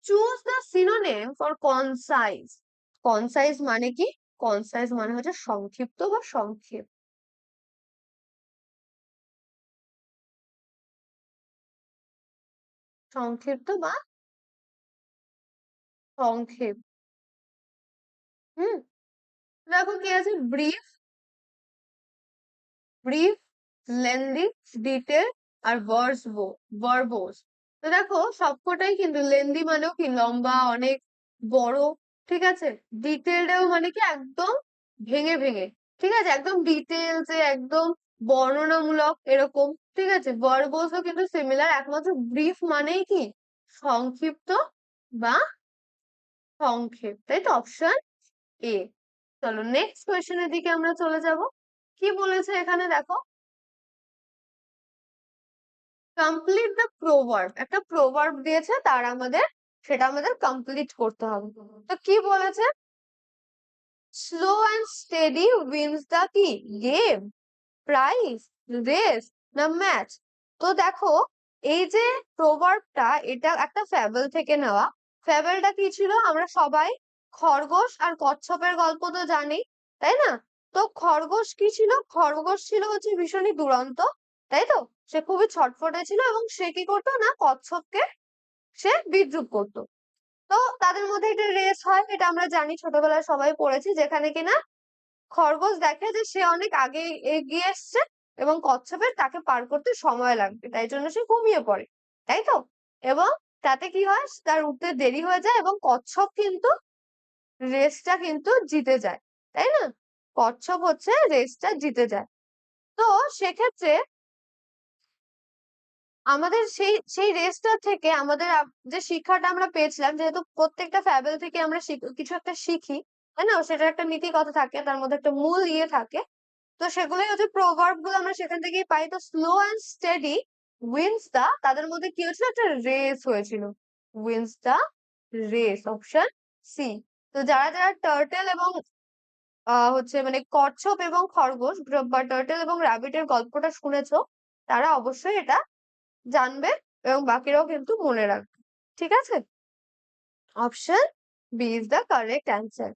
Choose the synonym for concise. Concise মানে কি? Concise মানে হচ্ছে সংক্ষিপ্ত বা সংক্ষেপ। সংক্ষিপ্ত বা সংক্ষেপ। হুম, দেখো কি আছে, ব্রিফ, ব্রিফ, লেন্দি, ডিটেল আর ভার্বোস। তো দেখো সবকটাই কিন্তু লেন্দি মানেও কি লম্বা, অনেক বড়, ঠিক আছে। ডিটেলডও মানে কি একদম ভেঙে ভেঙে, ঠিক আছে, একদম ডিটেলস একদম বর্ণনামূলক এরকম, ঠিক আছে। ভার্বোসও কিন্তু সিমিলার, একমাত্র ব্রিফ মানেই কি সংক্ষিপ্ত বা সংক্ষেপ, তাই তো, অপশন এ। চলো নেক্সট কোয়েশ্চেনের দিকে আমরা চলে যাব। কি বলেছে এখানে দেখো, কমপ্লিট দ্য প্রোভার্ব। একটা প্রোভার্ব দিয়েছে, সেটা আমাদের কমপ্লিট করতে হবে। তো কি বলেছে, slow and steady wins the কি গেম, প্রাইজ, রেস না ম্যাচ। তো দেখো এই যে প্রোভার্বটা, এটা একটা ফ্যাবল থেকে নেওয়া। ফ্যাবলটা কি ছিল, আমরা সবাই খরগোশ আর কচ্ছপের গল্প তো জানি, তাই না। তো খরগোশ কি ছিল, খরগোশ ছিল হচ্ছে ভীষণই দুরন্ত, তাই তো। সে খুবই ছটফটে ছিল এবং সে কি করতো না, কচ্ছপকে সে বিদ্রুপ করতো। তো তাদের মধ্যে একটা রেস হয়, এটা আমরা জানি, ছোটবেলায় সবাই পড়েছি, যেখানে কিনা খরগোশ দেখে যে সে অনেক আগে এগিয়ে এসছে এবং কচ্ছপের তাকে পার করতে সময় লাগবে, তাই জন্য সে ঘুমিয়ে পড়ে, তাই তো। এবং তাতে কি হয়, তার উঠতে দেরি হয়ে যায় এবং কচ্ছপ কিন্তু রেসটা কিন্তু জিতে যায়, তাই না। কচ্ছপ হচ্ছে রেসটা জিতে যায়। তো সেক্ষেত্রে আমাদের সেই সেই রেসটা থেকে আমাদের যে শিক্ষাটা আমরা পেয়েছিলাম, যেহেতু প্রত্যেকটা ফ্যাবেল থেকে আমরা কিছু একটা শিখি, তাই না, সেটার একটা নীতি কথা থাকে, তার মধ্যে একটা মূল ইয়ে থাকে। তো সেগুলোই হচ্ছে প্রভার্ব গুলো, আমরা সেখান থেকেই পাই। তো স্লো অ্যান্ড স্টেডি উইন্স দা, তাদের মধ্যে কি হয়েছিল, একটা রেস হয়েছিল, উইন্স দা রেস, অপশন সি। তো যারা যারা টার্টেল এবং হচ্ছে মানে কচ্ছপ এবং খরগোশ বা টার্টেল এবং রাবিটের গল্পটা শুনেছো, তারা অবশ্যই এটা জানবে এবং বাকিরাও কিন্তু মনে রাখবে, ঠিক আছে। Option B is the correct answer.